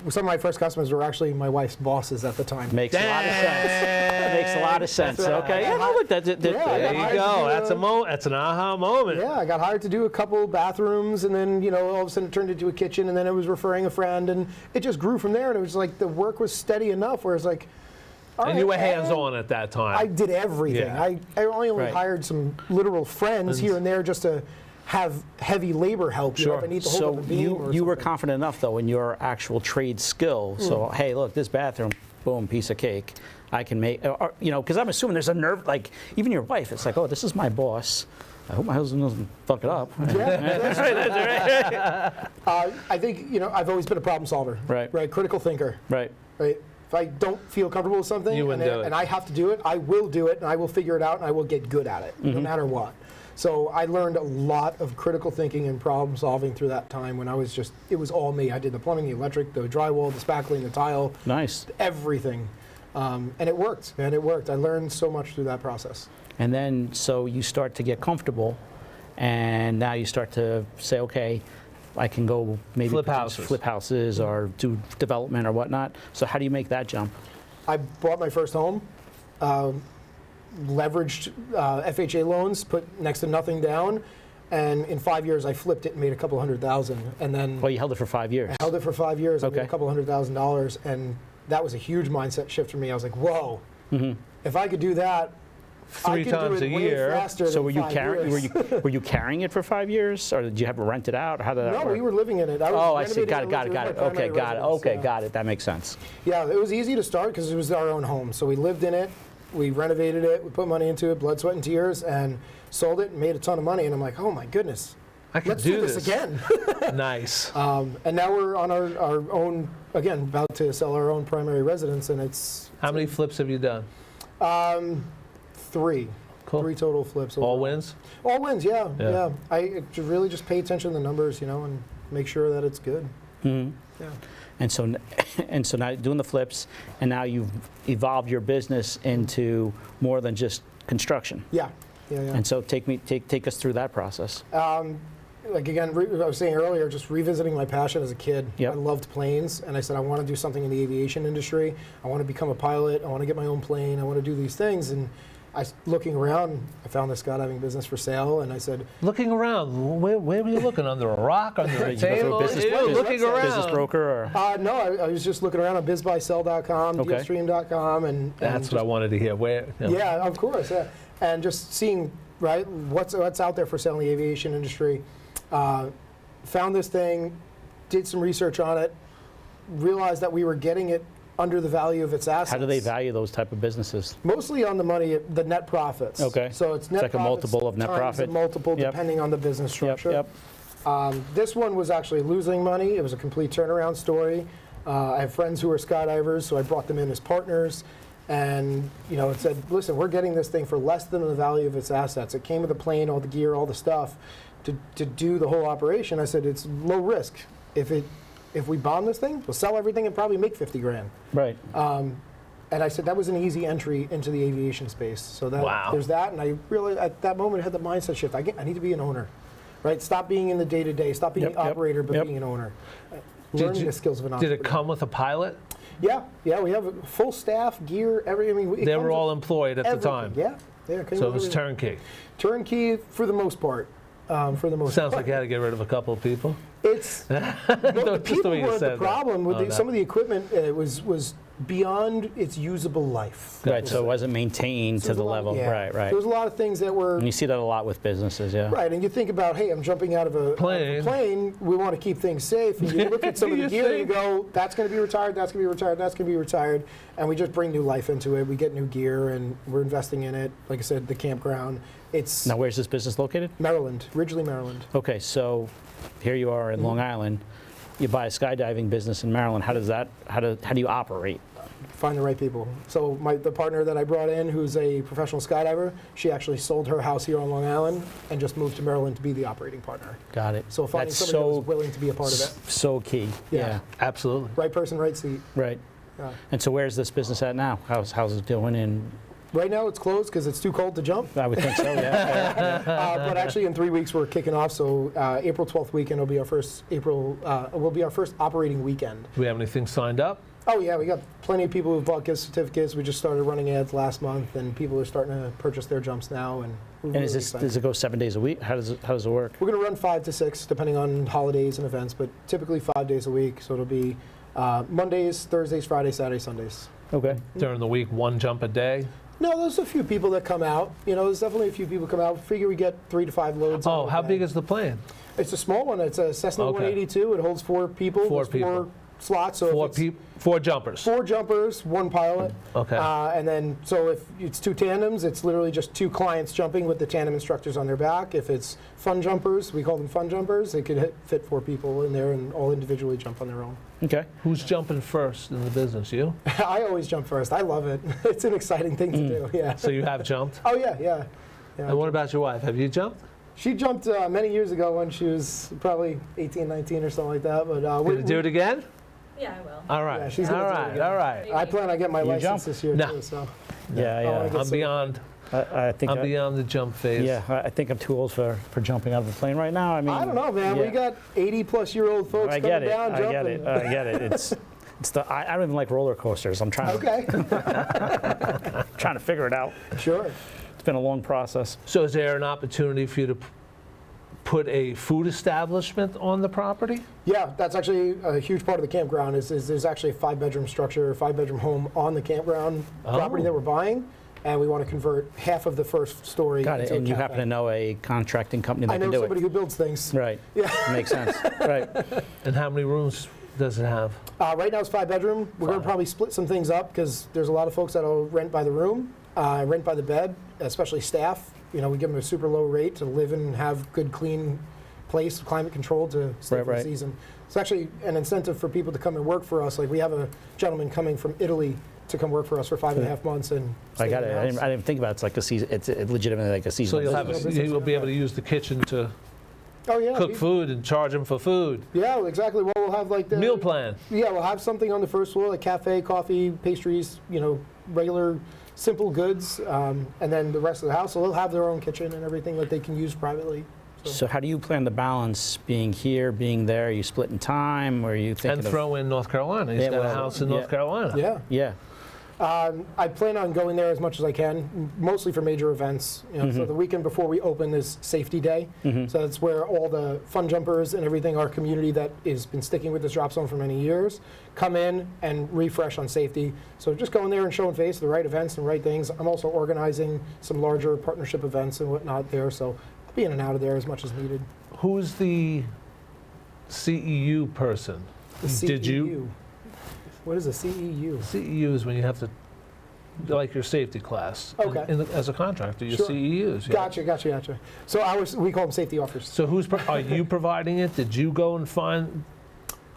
Speaker 3: Some of my first customers were actually my wife's bosses at the time.
Speaker 2: Makes a lot of sense. That makes a lot of sense. Okay.
Speaker 3: Yeah,
Speaker 2: no, look, there
Speaker 1: you go. That's a moment. That's an aha moment.
Speaker 3: Yeah, I got hired to do a couple bathrooms, and then all of a sudden it turned into a kitchen, and then I was referring a friend, and it just grew from there. And it was like the work was steady enough where it's like.
Speaker 1: And you were hands-on at that time.
Speaker 3: I did everything.
Speaker 1: Yeah.
Speaker 3: I only hired some literal friends here and there just to have heavy labor help.
Speaker 1: Sure.
Speaker 3: If I need to hold
Speaker 2: So
Speaker 3: up a beam or
Speaker 2: you were
Speaker 3: something.
Speaker 2: confident enough, though, in your actual trade skill. So, hey, look, this bathroom, boom, piece of cake. I can make, because I'm assuming there's a nerve, like, even your wife, it's like, oh, this is my boss. I hope my husband doesn't fuck it up.
Speaker 3: Yeah,
Speaker 2: That's right, that's right.
Speaker 3: I think, I've always been a problem solver.
Speaker 2: Right.
Speaker 3: Critical thinker.
Speaker 2: Right.
Speaker 3: Right. If I don't feel comfortable with something and I have to do it, I will do it, and I will figure it out, and I will get good at it, no matter what. So I learned a lot of critical thinking and problem solving through that time when I was it was all me. I did the plumbing, the electric, the drywall, the spackling, the tile.
Speaker 2: Nice.
Speaker 3: Everything. And it worked, man, it worked. I learned so much through that process.
Speaker 2: And then, so you start to get comfortable, and now you start to say, okay, I can go maybe flip houses or do development or whatnot. So how do you make that jump?
Speaker 3: I bought my first home, leveraged FHA loans, put next to nothing down, and in 5 years I flipped it and made a couple $100,000. And then
Speaker 2: Well, you held it for 5 years.
Speaker 3: I held it for 5 years. I made
Speaker 2: Okay.
Speaker 3: a couple $100,000, and that was a huge mindset shift for me. I was like, whoa, if I could do that, I
Speaker 1: 3
Speaker 3: could
Speaker 1: times
Speaker 3: do it
Speaker 1: a
Speaker 3: way
Speaker 1: year.
Speaker 3: faster
Speaker 2: So
Speaker 3: than
Speaker 2: were you
Speaker 3: 5
Speaker 2: carrying?
Speaker 3: years.
Speaker 2: Were you carrying it for 5 years, or did you have it rented out? How did that
Speaker 3: No,
Speaker 2: work?
Speaker 3: we were living in it. I was
Speaker 2: Oh, I see.
Speaker 3: renovating
Speaker 2: Got it.
Speaker 3: was my
Speaker 2: Okay,
Speaker 3: primary
Speaker 2: got it.
Speaker 3: residence,
Speaker 2: Okay,
Speaker 3: yeah.
Speaker 2: got it. That makes sense.
Speaker 3: Yeah, it was easy to start because it was our own home. So we lived in it, we renovated it, we put money into it, blood, sweat, and tears, and sold it and made a ton of money. And I'm like, oh my goodness,
Speaker 1: I can
Speaker 3: let's do this
Speaker 1: this
Speaker 3: again.
Speaker 1: Nice.
Speaker 3: And now we're on our own, again, about to sell our own primary residence, and it's
Speaker 1: How many flips have you done?
Speaker 3: 3.
Speaker 1: Cool.
Speaker 3: 3 total flips.
Speaker 1: All
Speaker 3: overall.
Speaker 1: wins?
Speaker 3: All wins, yeah.
Speaker 1: Yeah.
Speaker 3: I really just pay attention to the numbers, and make sure that it's good.
Speaker 2: Mm-hmm.
Speaker 3: Yeah.
Speaker 2: And so now you're doing the flips, and now you've evolved your business into more than just construction.
Speaker 3: Yeah.
Speaker 2: And so take us through that process.
Speaker 3: Like again, I was saying earlier, just revisiting my passion as a kid.
Speaker 2: Yep.
Speaker 3: I loved planes, and I said I want to do something in the aviation industry. I want to become a pilot. I want to get my own plane. I want to do these things. And looking around, I found this skydiving business for sale, and I said,
Speaker 1: Looking around, where were you looking? Under a rock? Under a
Speaker 2: You go through a
Speaker 1: table?
Speaker 2: business-
Speaker 1: You were
Speaker 2: business-
Speaker 1: looking around.
Speaker 2: Business broker, or
Speaker 3: no, I was just looking around on bizbuysell.com,
Speaker 2: Okay.
Speaker 3: dealstream.com, and
Speaker 1: That's what I wanted to hear. Where?
Speaker 3: Yeah, of course. Yeah. And just seeing what's out there for sale in the aviation industry. Found this thing, did some research on it, realized that we were getting it under the value of its assets.
Speaker 2: how do they value those type of businesses?
Speaker 3: Mostly on the money, the net profits.
Speaker 2: Okay.
Speaker 3: So it's net
Speaker 2: like a
Speaker 3: profits
Speaker 2: multiple of net
Speaker 3: times
Speaker 2: profit?
Speaker 3: a multiple
Speaker 2: Yep.
Speaker 3: depending on the business structure.
Speaker 2: Yep.
Speaker 3: This one was actually losing money. It was a complete turnaround story. I have friends who are skydivers, so I brought them in as partners. And it said, listen, we're getting this thing for less than the value of its assets. It came with a plane, all the gear, all the stuff. To do the whole operation, I said it's low risk. If we bomb this thing, we'll sell everything and probably make 50 grand.
Speaker 2: Right.
Speaker 3: And I said that was an easy entry into the aviation space. So there's that, and I really at that moment had the mindset shift. I need to be an owner, right? Stop being in the day-to-day. Stop being the operator, but being an owner. Learning the skills of an
Speaker 1: Did
Speaker 3: entrepreneur.
Speaker 1: it come with a pilot?
Speaker 3: Yeah. We have a full staff, gear, everything.
Speaker 1: They were all employed at the time.
Speaker 3: Yeah.
Speaker 1: So it was turnkey.
Speaker 3: Turnkey for the most part.
Speaker 1: Sounds like you had to get rid of a couple of people.
Speaker 3: It's the people
Speaker 1: way you
Speaker 3: weren't the
Speaker 1: said that.
Speaker 3: problem with some of the equipment. Was beyond its usable life.
Speaker 2: Right. So it wasn't maintained to the level.
Speaker 3: Yeah.
Speaker 2: Right.
Speaker 3: There was a lot of things that were.
Speaker 2: And you see that a lot with businesses. Yeah.
Speaker 3: Right, and you think about, hey, I'm jumping out of a plane. We want to keep things safe. And you look at some of the gear and you go, that's going to be retired, that's going to be retired, that's going to be retired. And we just bring new life into it. We get new gear, and we're investing in it. Like I said, the campground. It's
Speaker 2: Now, where's this business located?
Speaker 3: Maryland, Ridgely, Maryland.
Speaker 2: Okay, so here you are in Long Island. you buy a skydiving business in Maryland. How do you operate?
Speaker 3: Find the right people. So the partner that I brought in, who's a professional skydiver, she actually sold her house here on Long Island and just moved to Maryland to be the operating partner.
Speaker 2: Got it.
Speaker 3: So finding
Speaker 2: That's
Speaker 3: somebody
Speaker 2: so,
Speaker 3: who's willing to be a part of it.
Speaker 2: So key. Yeah.
Speaker 1: Absolutely.
Speaker 3: Right person, right seat.
Speaker 2: Right.
Speaker 3: Yeah.
Speaker 2: And so where's this business at now? How's it doing? And
Speaker 3: Right now it's closed because it's too cold to jump.
Speaker 2: I would think so. Yeah.
Speaker 3: But actually in 3 weeks we're kicking off. So April 12th weekend will be our first operating weekend.
Speaker 1: Do we have anything signed up?
Speaker 3: Oh yeah, we got plenty of people who bought gift certificates. We just started running ads last month, and people are starting to purchase their jumps now. And we're
Speaker 2: And
Speaker 3: really
Speaker 2: is this,
Speaker 3: excited.
Speaker 2: does it go 7 days a week? How does it work?
Speaker 3: We're going to run 5 to 6, depending on holidays and events, but typically 5 days a week. So it'll be Mondays, Thursdays, Fridays, Saturdays, Sundays.
Speaker 2: Okay.
Speaker 1: During the week, 1 jump a day?
Speaker 3: No, there's a few people that come out. There's definitely a few people come out. Figure we get 3 to 5 loads.
Speaker 1: Oh,
Speaker 3: out
Speaker 1: how
Speaker 3: a
Speaker 1: big
Speaker 3: day.
Speaker 1: is the plane?
Speaker 3: It's a small one. It's a Cessna
Speaker 1: Okay.
Speaker 3: 182. It holds 4 people.
Speaker 1: Four
Speaker 3: There's
Speaker 1: people.
Speaker 3: 4 slots. So if it's
Speaker 1: 4 jumpers.
Speaker 3: 4 jumpers, 1 pilot.
Speaker 1: Okay.
Speaker 3: And then, so if it's 2 tandems, it's literally just 2 clients jumping with the tandem instructors on their back. If it's fun jumpers, we call them fun jumpers, they could fit 4 people in there and all individually jump on their own.
Speaker 2: Okay.
Speaker 1: Who's jumping first in the business? You?
Speaker 3: I always jump first. I love it. It's an exciting thing to do, yeah.
Speaker 1: So you have jumped?
Speaker 3: Oh, yeah.
Speaker 1: And what about your wife? Have you jumped?
Speaker 3: She jumped many years ago when she was probably 18, 19 or something like that. But
Speaker 1: Going to do it again?
Speaker 4: Yeah, I will.
Speaker 1: All right.
Speaker 3: Yeah, she's gonna
Speaker 1: all
Speaker 3: do it
Speaker 1: right.
Speaker 3: again.
Speaker 1: All right.
Speaker 3: I plan on getting my
Speaker 2: You
Speaker 3: license
Speaker 2: jump?
Speaker 3: this year,
Speaker 1: No.
Speaker 3: too. So.
Speaker 2: Yeah,
Speaker 3: I wanna
Speaker 2: yeah.
Speaker 3: get
Speaker 1: I'm beyond.
Speaker 2: I think
Speaker 1: I'm beyond the jump phase.
Speaker 2: Yeah, I think I'm too old for jumping out of a plane right now. I mean,
Speaker 3: I don't know, man.
Speaker 2: yeah.
Speaker 3: We got 80-plus-year-old folks
Speaker 2: I
Speaker 3: coming
Speaker 2: get it.
Speaker 3: down
Speaker 2: I get
Speaker 3: jumping.
Speaker 2: it. I get it. I don't even like roller coasters. I'm trying
Speaker 3: Okay,
Speaker 2: to figure it out.
Speaker 3: sure.
Speaker 2: It's been a long process.
Speaker 1: So is there an opportunity for you to put a food establishment on the property?
Speaker 3: Yeah, that's actually a huge part of the campground. Is there's actually a 5-bedroom structure, a 5-bedroom home on the campground property that we're buying, and we want to convert half of the first story.
Speaker 2: Got it.
Speaker 3: into a
Speaker 2: And you
Speaker 3: cafe.
Speaker 2: happen to know a contracting company that
Speaker 3: I know
Speaker 2: can do
Speaker 3: somebody
Speaker 2: it.
Speaker 3: who builds things.
Speaker 2: Right.
Speaker 3: Yeah.
Speaker 2: Makes sense. Right.
Speaker 1: And how many rooms does it have?
Speaker 3: Right now it's 5-bedroom. We're going to probably split some things up because there's a lot of folks that'll rent by the room, rent by the bed, especially staff. We give them a super low rate to live and have good, clean place, climate control to stay for the season. It's actually an incentive for people to come and work for us. Like we have a gentleman coming from Italy to come work for us for 5.5 months and
Speaker 2: I got
Speaker 3: stay
Speaker 2: it.
Speaker 3: in
Speaker 2: I
Speaker 3: the
Speaker 2: didn't,
Speaker 3: house.
Speaker 2: I didn't think about it. It's like a season. It's legitimately like a
Speaker 1: So
Speaker 2: season.
Speaker 1: you'll be able to use the kitchen to
Speaker 3: Oh yeah,
Speaker 1: cook food and charge them for food.
Speaker 3: Yeah, well, exactly. Well, we'll have like the
Speaker 1: Meal plan.
Speaker 3: Yeah, we'll have something on the first floor, like cafe, coffee, pastries, regular simple goods, and then the rest of the house. So they'll have their own kitchen and everything that they can use privately.
Speaker 2: So how do you plan the balance, being here, being there? Are you splitting time, or are you thinking
Speaker 1: And throw in North Carolina. He's
Speaker 2: Yeah,
Speaker 1: got a
Speaker 2: well,
Speaker 1: house in
Speaker 2: yeah.
Speaker 1: North Carolina.
Speaker 3: Yeah.
Speaker 2: Yeah.
Speaker 3: I plan on going there as much as I can, mostly for major events. So the weekend before we open is Safety Day. So that's where all the fun jumpers and everything, our community that has been sticking with this drop zone for many years, come in and refresh on safety. So just going there and showing face, the right events and right things. I'm also organizing some larger partnership events and whatnot there. So I'll be in and out of there as much as needed.
Speaker 1: Who's the CEU person?
Speaker 3: The CEU.
Speaker 1: Did you?
Speaker 3: What is a CEU?
Speaker 1: CEU is when you have to, like your safety class.
Speaker 3: Okay.
Speaker 1: As a contractor, your
Speaker 3: Sure.
Speaker 1: CEUs. yeah.
Speaker 3: Gotcha. So we call them safety officers.
Speaker 1: So are you providing it? Did you go and find?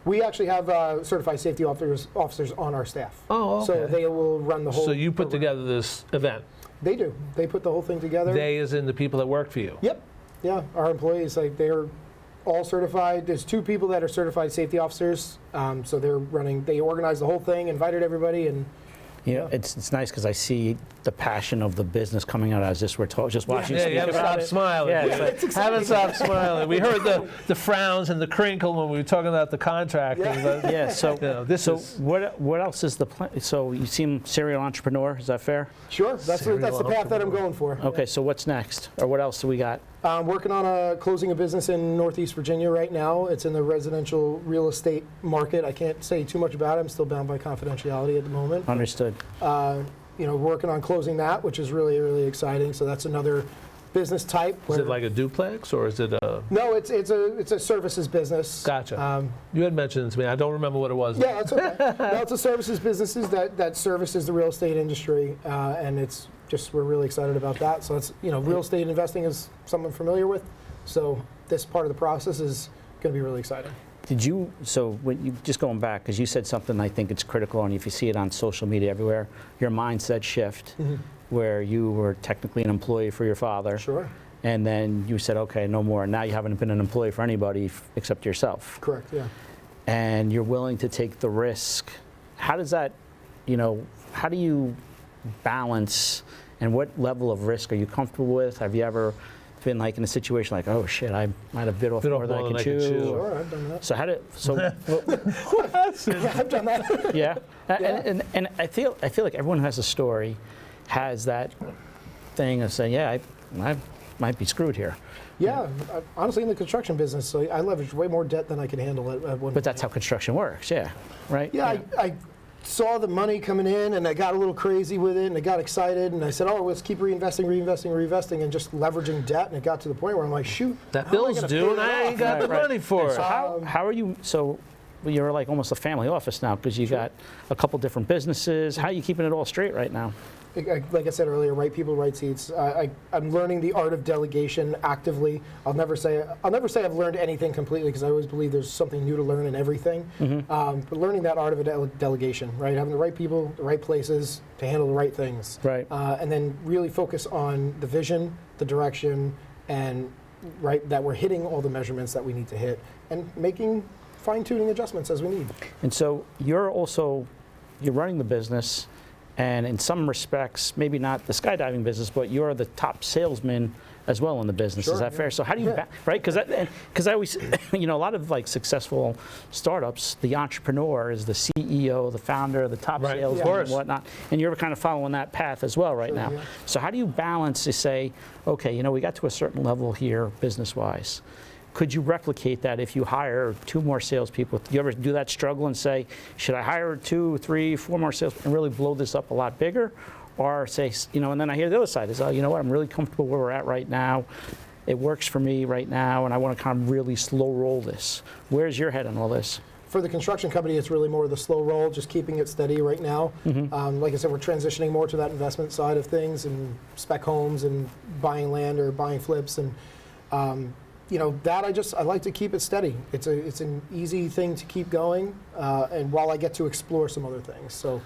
Speaker 3: We actually have certified safety officers on our staff.
Speaker 1: Oh, okay.
Speaker 3: So they will run the whole.
Speaker 1: So you put
Speaker 3: program.
Speaker 1: together this event.
Speaker 3: They do. They put the whole thing together.
Speaker 1: They as in the people that work for you.
Speaker 3: Yep. Yeah. Our employees, they're all certified. There's 2 people that are certified safety officers. So they organize the whole thing, invited everybody, and
Speaker 2: It's nice because I see the passion of the business coming out as we're just watching.
Speaker 1: Yeah,
Speaker 2: speak
Speaker 1: you haven't
Speaker 2: about
Speaker 1: stopped
Speaker 2: it.
Speaker 1: smiling.
Speaker 2: Yeah,
Speaker 1: Yeah,
Speaker 2: it's
Speaker 1: haven't stopped smiling. We heard the frowns and the crinkle when we were talking about the contracting.
Speaker 3: Yeah.
Speaker 1: but,
Speaker 2: Yeah. So,
Speaker 1: this is
Speaker 2: what else is the plan? So you seem serial entrepreneur. Is that fair?
Speaker 3: sure, that's the path that I'm going for.
Speaker 2: Okay. So what's next, or what else do we got?
Speaker 3: I'm working on closing a business in Northeast Virginia right now. It's in the residential real estate market. I can't say too much about it. I'm still bound by confidentiality at the moment.
Speaker 2: Understood.
Speaker 3: Working on closing that, which is really, really exciting. So that's another business type.
Speaker 1: is
Speaker 3: where-
Speaker 1: it like a duplex or is it a?
Speaker 3: No, it's a services business.
Speaker 1: Gotcha. You had mentioned it to me. I don't remember what it was.
Speaker 3: Yeah, that's okay. No, it's a services businesses that services the real estate industry, and it's just we're really excited about that. So it's real estate investing is something I'm familiar with. So this part of the process is going to be really exciting.
Speaker 2: Did you, so when you, just going back, because you said something I think it's critical, and if you see it on social media everywhere, your mindset shift, where you were technically an employee for your father.
Speaker 3: Sure.
Speaker 2: And then you said, okay, no more. Now you haven't been an employee for anybody except yourself.
Speaker 3: Correct, yeah.
Speaker 2: And you're willing to take the risk. How does that, how do you balance, and what level of risk are you comfortable with? Have you ever been like in a situation like, oh shit, I might have bit off more than I can chew?
Speaker 3: Sure, I've done that.
Speaker 2: So how did, so,
Speaker 3: Yeah, I've done that.
Speaker 2: yeah. And I feel like everyone who has a story has that thing of saying, yeah, I might be screwed here.
Speaker 3: Yeah, honestly, in the construction business, so I leveraged way more debt than I could handle at one point.
Speaker 2: But that's how construction works, yeah, right?
Speaker 3: Yeah, I saw the money coming in, and I got a little crazy with it, and I got excited, and I said, oh, let's keep reinvesting, and just leveraging debt, and it got to the point where I'm like, shoot,
Speaker 1: That bill's due, and I ain't got the money for it.
Speaker 2: So how are you, so you're like almost a family office now, because you got a couple different businesses. How are you keeping it all straight right now?
Speaker 3: Like I said earlier, right people, right seats. I'm learning the art of delegation actively. I'll never say I've learned anything completely, because I always believe there's something new to learn in everything. But learning that art of delegation, right? Having the right people, the right places to handle the right things.
Speaker 2: Right.
Speaker 3: And then really focus on the vision, the direction, and that we're hitting all the measurements that we need to hit, and making fine-tuning adjustments as we need.
Speaker 2: And so you're running the business. And in some respects, maybe not the skydiving business, but you're the top salesman as well in the business.
Speaker 3: Sure,
Speaker 2: is that fair? So how do you, right? Because I always, a lot of like successful startups, the entrepreneur is the CEO, the founder, the top salesman and whatnot. And you're kind of following that path as well right now. Yeah. So how do you balance to say, okay, we got to a certain level here business-wise. Could you replicate that if you hire 2 more salespeople? Do you ever do that struggle and say, should I hire 2, 3, 4 more salespeople and really blow this up a lot bigger? Or say, and then I hear the other side is, oh, you know what, I'm really comfortable where we're at right now. It works for me right now, and I want to kind of really slow roll this. Where's your head on all this?
Speaker 3: For the construction company, it's really more of the slow roll, just keeping it steady right now. Like I said, we're transitioning more to that investment side of things, and spec homes and buying land or buying flips, and that I like to keep it steady. It's an easy thing to keep going, and while I get to explore some other things. So,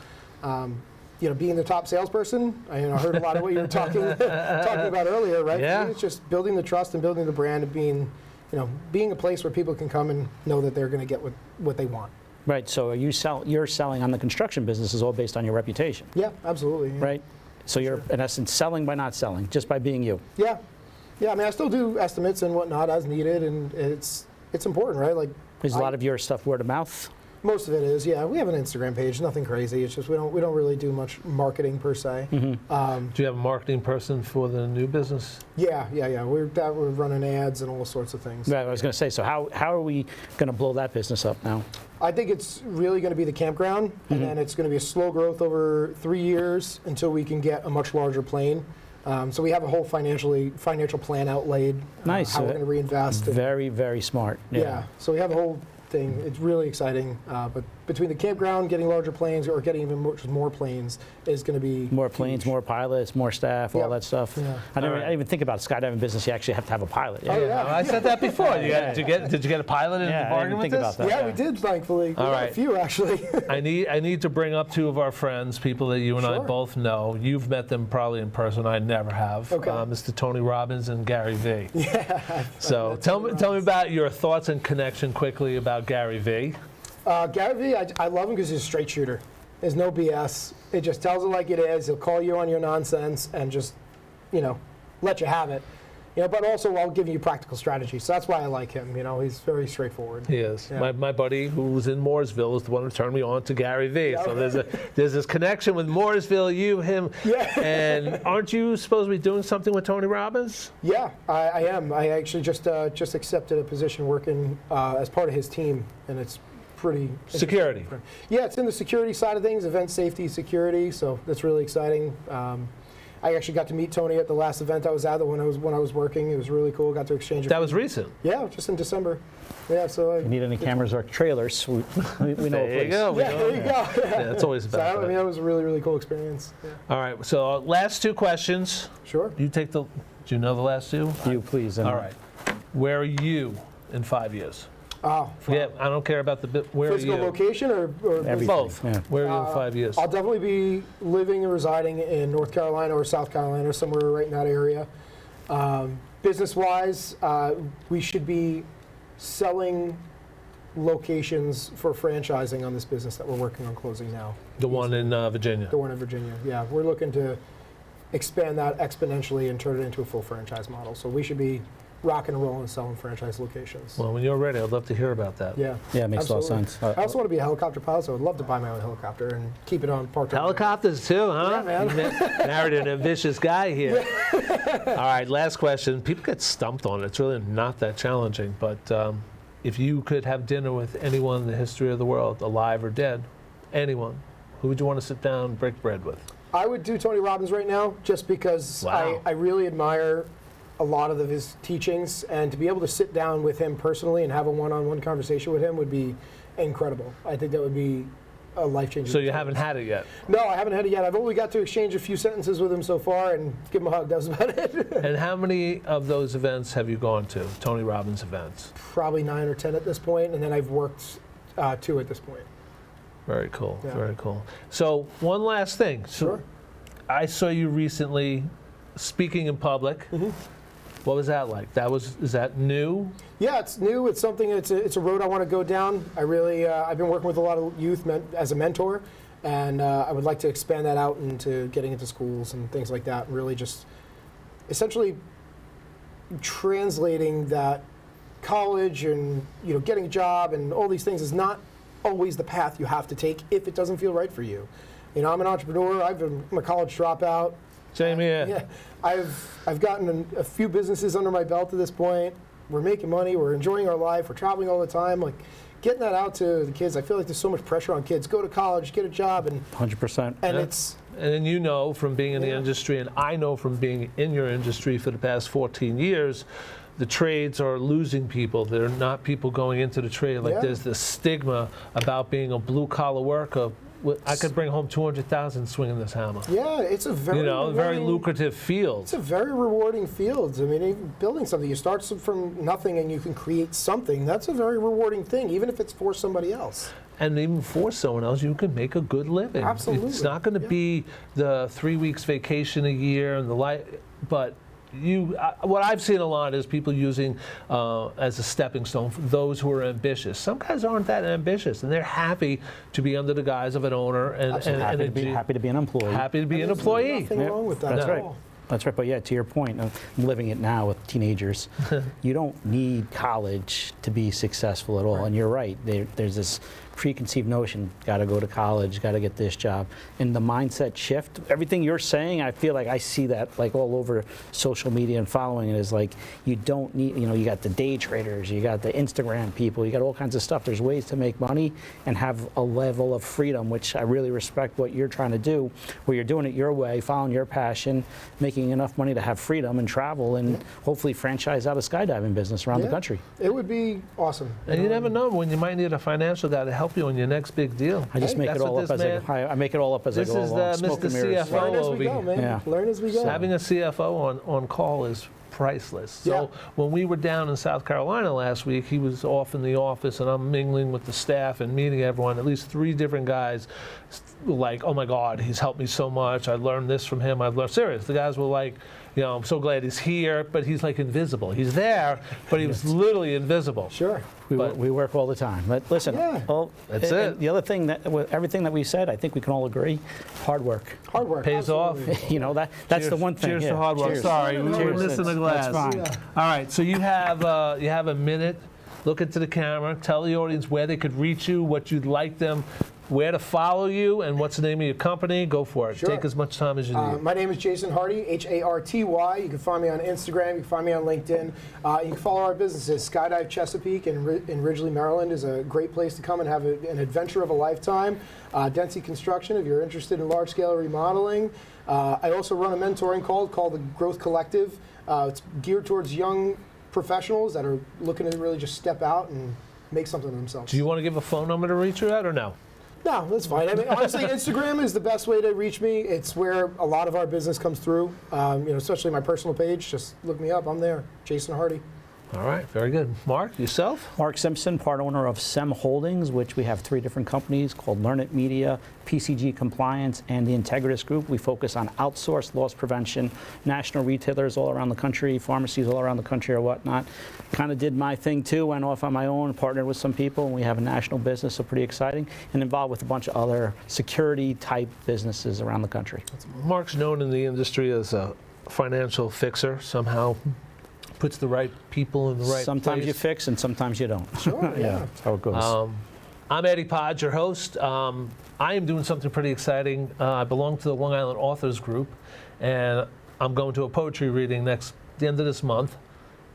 Speaker 3: being the top salesperson, I heard a lot of what you were talking about earlier, right?
Speaker 1: Yeah.
Speaker 3: It's just building the trust and building the brand, and being a place where people can come and know that they're going to get what they want.
Speaker 2: Right. So you're selling on the construction business is all based on your reputation.
Speaker 3: Yeah, absolutely. Yeah.
Speaker 2: Right. So you're in essence selling by not selling, just by being you.
Speaker 3: Yeah. Yeah, I mean, I still do estimates and whatnot as needed, and it's important, right? Like,
Speaker 2: is a lot of your stuff word of mouth?
Speaker 3: Most of it is, yeah. We have an Instagram page, nothing crazy. It's just we don't really do much marketing per se.
Speaker 1: Do you have a marketing person for the new business?
Speaker 3: Yeah. We're running ads and all sorts of things.
Speaker 2: Right, I was going to say. So how are we going to blow that business up now?
Speaker 3: I think it's really going to be the campground, and then it's going to be a slow growth over 3 years until we can get a much larger plane. So we have a whole financial plan outlaid.
Speaker 2: Nice.
Speaker 3: How we're going to reinvest.
Speaker 2: Very, very smart.
Speaker 3: Yeah. So we have a whole thing. It's really exciting. But between the campground, getting larger planes, or getting even more planes, is going to be
Speaker 2: more planes, more pilots, more staff, all that stuff.
Speaker 3: Yeah.
Speaker 2: I didn't even think about skydiving business. You actually have to have a pilot.
Speaker 3: Oh, yeah.
Speaker 1: I said that before. Did you get a pilot in the bargain with this?
Speaker 2: About that.
Speaker 3: Yeah, we did, thankfully. We got a few, actually.
Speaker 1: I need to bring up 2 of our friends, people that you and I both know. You've met them probably in person. I never have.
Speaker 3: Okay.
Speaker 1: Mr. Tony Robbins and Gary V.
Speaker 3: Yeah.
Speaker 1: So tell me about your thoughts and connection quickly about Gary V.
Speaker 3: Gary V, I love him because he's a straight shooter. There's no BS. It just tells it like it is. He'll call you on your nonsense and just, let you have it. But also while giving you practical strategy. So that's why I like him. He's very straightforward.
Speaker 1: He is.
Speaker 3: Yeah.
Speaker 1: My buddy who was in Mooresville is the one who turned me on to Gary V.
Speaker 3: Yeah.
Speaker 1: So there's this connection with Mooresville, you, him.
Speaker 3: Yeah.
Speaker 1: And aren't you supposed to be doing something with Tony Robbins?
Speaker 3: Yeah, I am. I actually just accepted a position working as part of his team, and it's pretty
Speaker 1: security.
Speaker 3: Yeah, it's in the security side of things, event safety, security. So that's really exciting. I actually got to meet Tony at the last event I was at, when I was working. It was really cool. Got to exchange.
Speaker 1: That was recent.
Speaker 3: Yeah, just in December. Yeah, so.
Speaker 2: If you need any cameras or trailers, we know.
Speaker 1: There you go.
Speaker 3: Yeah, there you go.
Speaker 1: Yeah, that's always about.
Speaker 3: So, that was a really, really cool experience. Yeah.
Speaker 1: All right. So last 2 questions.
Speaker 3: Sure.
Speaker 1: Do you know the last 2?
Speaker 2: You please.
Speaker 1: All right. Where are you in 5 years?
Speaker 3: Oh,
Speaker 1: Yeah, I don't care about the where
Speaker 3: physical
Speaker 1: are you?
Speaker 3: location or
Speaker 2: Everything.
Speaker 1: Both.
Speaker 2: Yeah.
Speaker 1: Where are you in 5 years?
Speaker 3: I'll definitely be living and residing in North Carolina or South Carolina, somewhere right in that area. Business-wise, we should be selling locations for franchising on this business that we're working on closing now.
Speaker 1: The one in Virginia.
Speaker 3: The one in Virginia, yeah. We're looking to expand that exponentially and turn it into a full franchise model. So we should be rocking and rolling and selling franchise locations.
Speaker 1: Well, when you're ready, I'd love to hear about that.
Speaker 3: Yeah.
Speaker 2: Yeah, it makes a lot of
Speaker 3: absolutely.
Speaker 2: sense.
Speaker 3: I also want to be a helicopter pilot, so I'd love to buy my own helicopter and keep it on part-time.
Speaker 1: Helicopters too, huh?
Speaker 3: Yeah, man.
Speaker 1: You married an ambitious guy here. All right, last question. People get stumped on it. It's really not that challenging, but if you could have dinner with anyone in the history of the world, alive or dead, anyone, who would you want to sit down and break bread with?
Speaker 3: I would do Tony Robbins right now, just because
Speaker 1: Wow.
Speaker 3: I really admire a lot of his teachings, and to be able to sit down with him personally and have a one-on-one conversation with him would be incredible. I think that would be a life-changing.
Speaker 1: So you haven't had it yet.
Speaker 3: No, I haven't had it yet. I've only got to exchange a few sentences with him so far and give him a hug. That was about it.
Speaker 1: And how many of those events have you gone to, Tony Robbins events?
Speaker 3: Probably 9 or 10 at this point, and then I've worked 2 at this point.
Speaker 1: Very cool,
Speaker 3: Yeah.
Speaker 1: very cool. So one last thing. So
Speaker 3: Sure.
Speaker 1: I saw you recently speaking in public.
Speaker 3: Mm-hmm.
Speaker 1: What was that like? Is that new?
Speaker 3: Yeah, it's new. It's something. It's a road I want to go down. I really. I've been working with a lot of youth as a mentor, and I would like to expand that out into getting into schools and things like that. And really, just essentially translating that college and getting a job and all these things is not always the path you have to take if it doesn't feel right for you. I'm an entrepreneur. I'm a college dropout.
Speaker 1: Same here.
Speaker 3: Yeah, I've gotten a few businesses under my belt at this point. We're making money. We're enjoying our life. We're traveling all the time. Like getting that out to the kids. I feel like there's so much pressure on kids. Go to college, get a job, and
Speaker 2: 100%.
Speaker 3: and
Speaker 1: Yeah.
Speaker 3: it's
Speaker 1: And you know from being in the
Speaker 3: Yeah.
Speaker 1: industry, and I know from being in your industry for the past 14 years, the trades are losing people. They're not people going into the trade. Like
Speaker 3: Yeah.
Speaker 1: there's this stigma about being a blue-collar worker. I could bring home 200,000 swinging this hammer.
Speaker 3: yeah, it's a very
Speaker 1: Very
Speaker 3: rewarding-
Speaker 1: lucrative field.
Speaker 3: It's a very rewarding field. I mean, even building something, you start from nothing and you can create something. That's a very rewarding thing, even if it's for somebody else.
Speaker 1: And even for someone else, you can make a good living.
Speaker 3: Absolutely.
Speaker 1: It's not going to
Speaker 3: Yeah.
Speaker 1: be the 3 weeks vacation a year and the but what I've seen a lot is people using as a stepping stone for those who are ambitious. Some guys aren't that ambitious, and they're happy to be under the guise of an owner and
Speaker 2: Happy to be an employee.
Speaker 1: happy to be an
Speaker 3: There's
Speaker 1: employee.
Speaker 3: Nothing
Speaker 2: Yeah,
Speaker 3: wrong with that
Speaker 2: that's
Speaker 3: at
Speaker 2: right.
Speaker 3: all.
Speaker 2: That's right. But yeah, to your point, I'm living it now with teenagers. You don't need college to be successful at all. And you're right. There's this preconceived notion, got to go to college, got to get this job. And the mindset shift, everything you're saying, I feel like I see that like all over social media and following it is like you don't need, you got the day traders, you got the Instagram people, you got all kinds of stuff. There's ways to make money and have a level of freedom, which I really respect what you're trying to do, where you're doing it your way, following your passion, making enough money to have freedom and travel and hopefully franchise out a skydiving business around the
Speaker 3: Yeah.
Speaker 2: country.
Speaker 3: It would be awesome.
Speaker 1: And you never know when you might need a financial guy to help you on your next big deal.
Speaker 2: I just make
Speaker 1: That's
Speaker 2: it all
Speaker 1: what
Speaker 2: up
Speaker 1: this
Speaker 2: as I make it all up as I
Speaker 1: This
Speaker 2: go
Speaker 1: is
Speaker 2: along.
Speaker 1: the
Speaker 2: Smoke
Speaker 1: Mr.
Speaker 2: and mirrors.
Speaker 1: CFO.
Speaker 3: Learn as
Speaker 1: over
Speaker 3: we go,
Speaker 1: here.
Speaker 3: man.
Speaker 2: Yeah.
Speaker 3: Learn as we go.
Speaker 1: Having a CFO on call is priceless. So
Speaker 3: Yeah.
Speaker 1: when we were down in South Carolina last week, he was off in the office, and I'm mingling with the staff and meeting everyone. At least 3 different guys were like, "Oh my God, he's helped me so much. I learned this from him. I've learned." Serious. The guys were like, I'm so glad he's here, but he's like invisible. He's there, but he was literally invisible.
Speaker 3: Sure.
Speaker 2: We work all the time. But listen,
Speaker 3: Yeah.
Speaker 1: That's
Speaker 2: and
Speaker 1: it.
Speaker 2: The other thing with everything that we said, I think we can all agree, hard work.
Speaker 3: Hard work.
Speaker 1: Pays off.
Speaker 3: absolutely.
Speaker 2: That's the one thing.
Speaker 1: Cheers
Speaker 2: yeah.
Speaker 1: to hard work.
Speaker 2: Cheers.
Speaker 1: Sorry, we were
Speaker 2: Cheers.
Speaker 1: missing the
Speaker 2: That's
Speaker 1: glass.
Speaker 2: fine.
Speaker 3: Yeah.
Speaker 1: All right, so you have a minute. Look into the camera. Tell the audience where they could reach you, what you'd like them, where to follow you, and what's the name of your company. Go for it.
Speaker 3: Sure.
Speaker 1: Take as much time as you need.
Speaker 3: My name is Jason Harty, Harty. You can find me on Instagram. You can find me on LinkedIn. You can follow our businesses. Skydive Chesapeake in Ridgely, Maryland is a great place to come and have an adventure of a lifetime. Density Construction, if you're interested in large-scale remodeling. I also run a mentoring called the Growth Collective. It's geared towards young professionals that are looking to really just step out and make something of themselves.
Speaker 1: Do you want to give a phone number to reach you at, or no?
Speaker 3: No, that's fine. I mean, honestly, Instagram is the best way to reach me. It's where a lot of our business comes through. Especially my personal page. Just look me up. I'm there, Jason Harty.
Speaker 1: All right, very good. Mark, yourself?
Speaker 2: Mark Simpson, part owner of SEM Holdings, which we have 3 different companies called Learn It Media, PCG Compliance, and the Integris Group. We focus on outsourced loss prevention, national retailers all around the country, pharmacies all around the country or whatnot. Kind of did my thing too, went off on my own, partnered with some people, and we have a national business, so pretty exciting, and involved with a bunch of other security type businesses around the country.
Speaker 1: Mark's known in the industry as a financial fixer, somehow puts the right people in the right
Speaker 2: Sometimes
Speaker 1: place.
Speaker 2: you fix and sometimes you don't.
Speaker 3: Sure, yeah.
Speaker 2: That's how it goes.
Speaker 1: I'm Eddie Podge, your host. I am doing something pretty exciting. I belong to the Long Island Authors Group, and I'm going to a poetry reading the end of this month.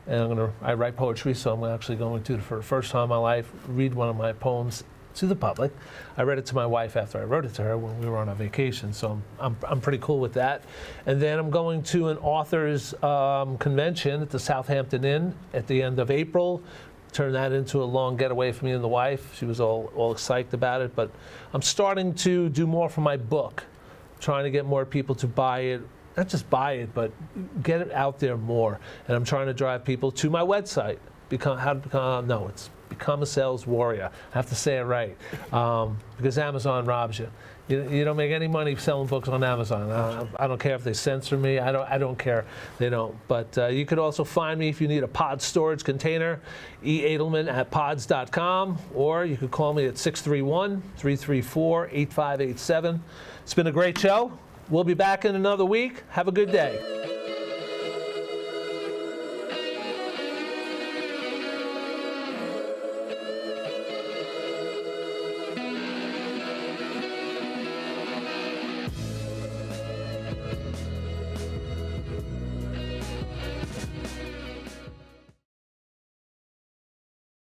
Speaker 1: And I write poetry, so I'm actually going to, for the first time in my life, read one of my poems to the public. I read it to my wife after I wrote it to her when we were on a vacation, so I'm pretty cool with that. And then I'm going to an authors convention at the Southampton Inn at the end of April. Turn that into a long getaway for me and the wife. She was all psyched about it, but I'm starting to do more for my book, trying to get more people to buy it. Not just buy it, but get it out there more. And I'm trying to drive people to my website. Become a sales warrior. I have to say it right, because Amazon robs you. You don't make any money selling books on Amazon. I don't care if they censor me. I don't care. They don't. But you could also find me if you need a pod storage container, eadelman@pods.com, or you could call me at 631-334-8587. It's been a great show. We'll be back in another week. Have a good day.